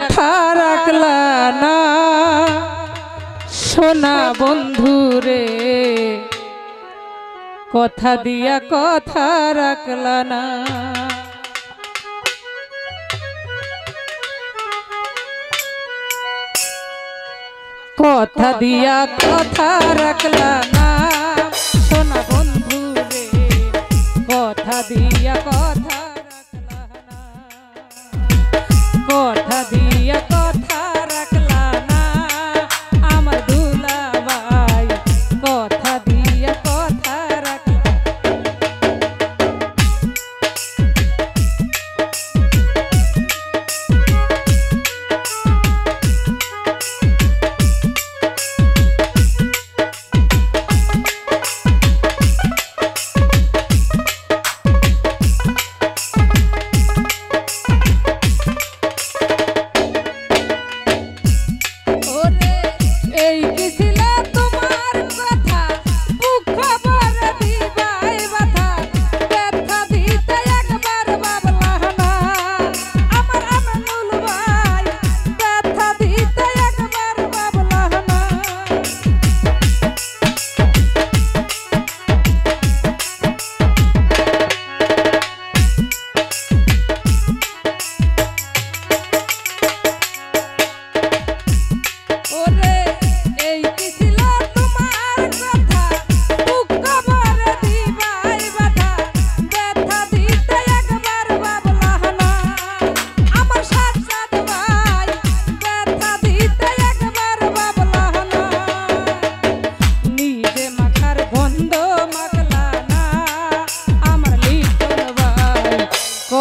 কথা রাখলা না সোনা বন্ধু রে, কথা দিয়া কথা রাখলা না। কথা দিয়া কথা রাখলা না সোনা বন্ধু রে, কথা দিয়া কথা রাখলা না। কথা দিয়া কথা রাখলা না আমার দুলাভাই, কথা দিয়া কথা রাখলা।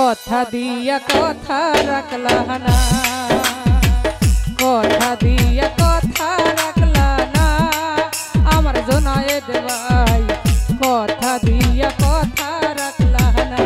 কথা দিয়া কথা রাখলা না, কথা দিয়া কথা রাখলা না আমার জোনায়েদ ভাই, কথা দিয়া কথা রাখলা না।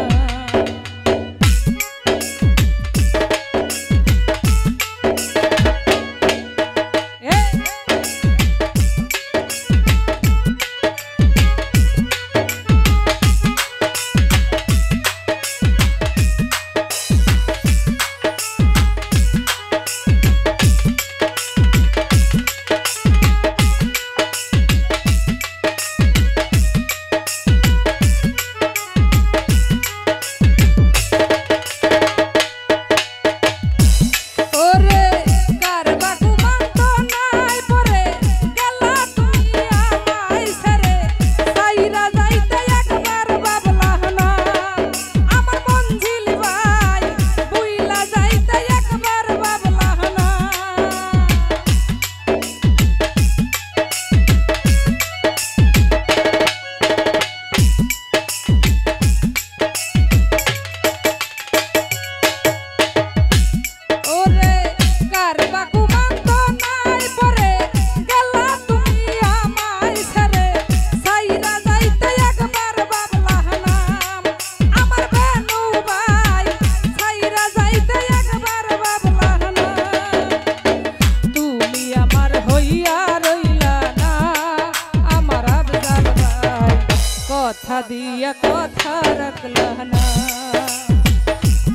কথা দিয়া কথা রাখলা না,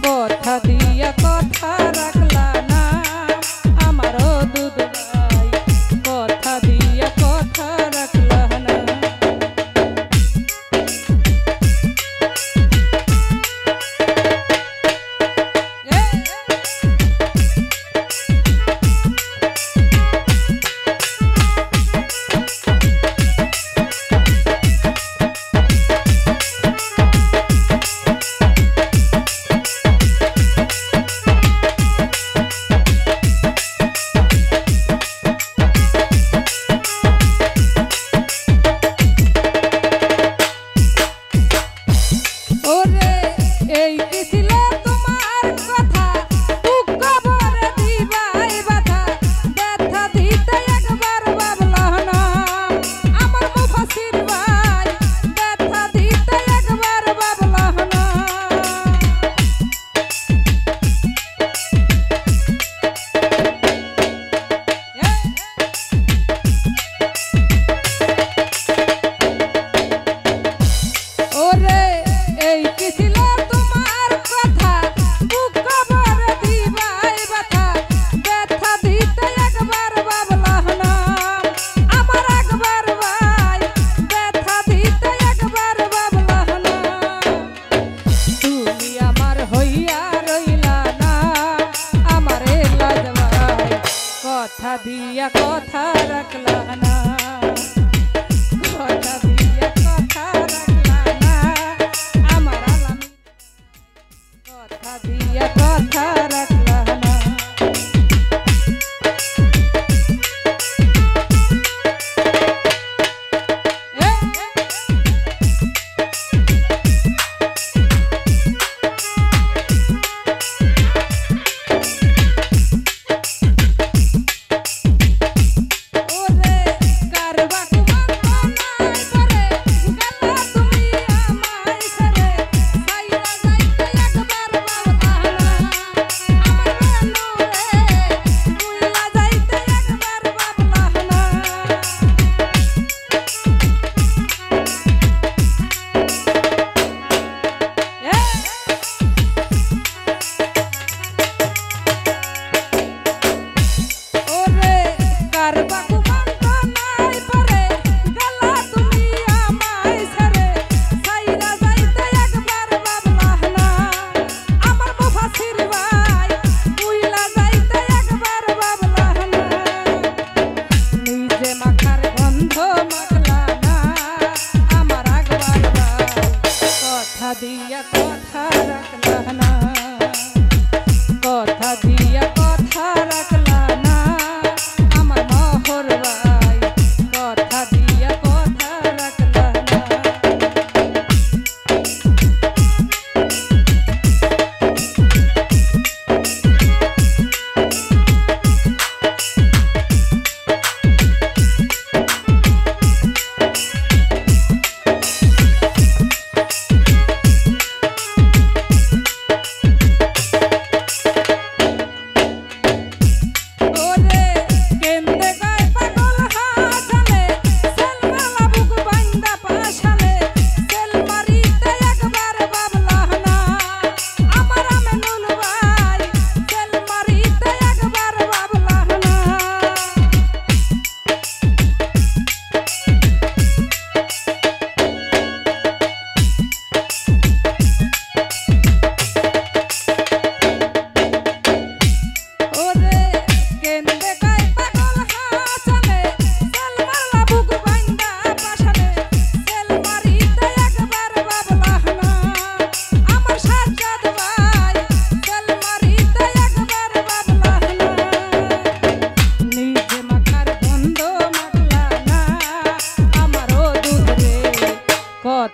কথা দিয়া কথা রাখলা না আমারও দুধ ভাই, কথা দিয়া কথা রাখলা না। কথা দিয়া কথা রাখলা না, কথা দিয়া কথা রাখলা না আমার আলামিন, কথা দিয়া কথা রাখলা না। কথা দিয়া কথা রাখলা না, কথা দিয়া কথা রাখলা না আমার মোহর ভাই, কথা দিয়া কথা রাখলা না।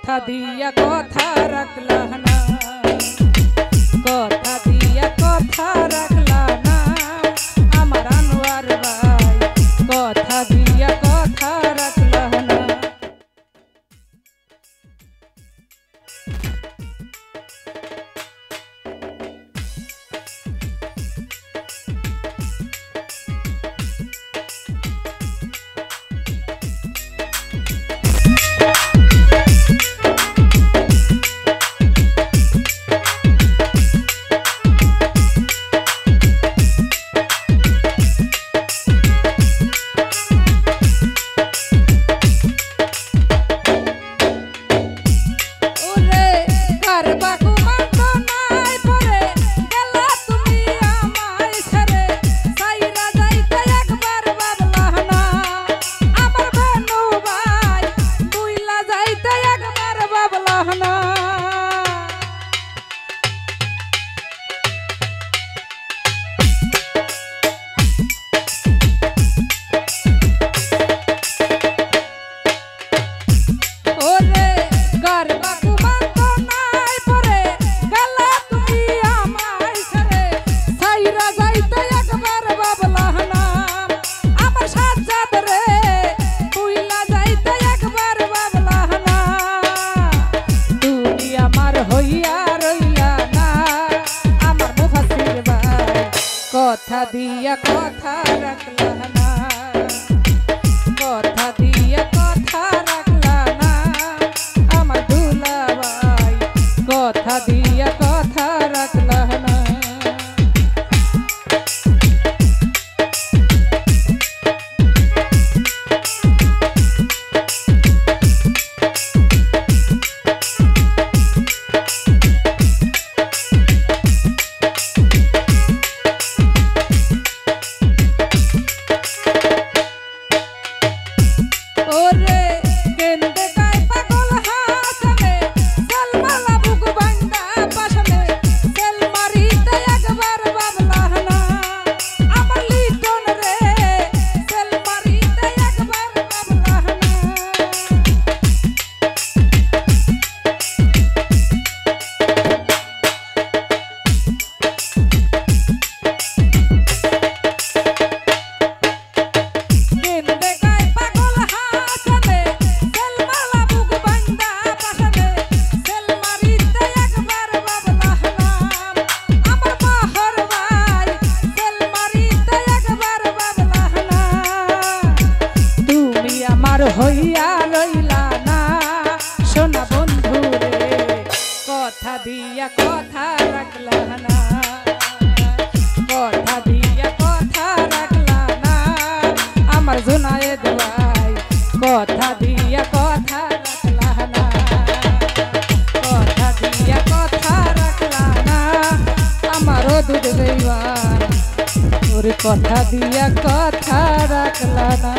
কথা দিয়া কথা রাখলা না, কথা দিয়া কথা রাখলা না আমার আনোয়ার ভাই, কথা দিয়া কথা রাখলা না। কথা দিয়া কথা রাখলা না, কথা দিয়া কথা রাখলা না আমার দুলাভাই, কথা দিয়া কথা রাখলা না। দিয়া কথা রাখলা না, কথা দিয়া কথা রাখলা না আমার জুনায়েদ ভাই, কথা দিয়া কথা রাখলা না, কথা দিয়া কথা রাখলা না আমার দুধ ভাই, ওর কথা দিয়া কথা রাখলা না।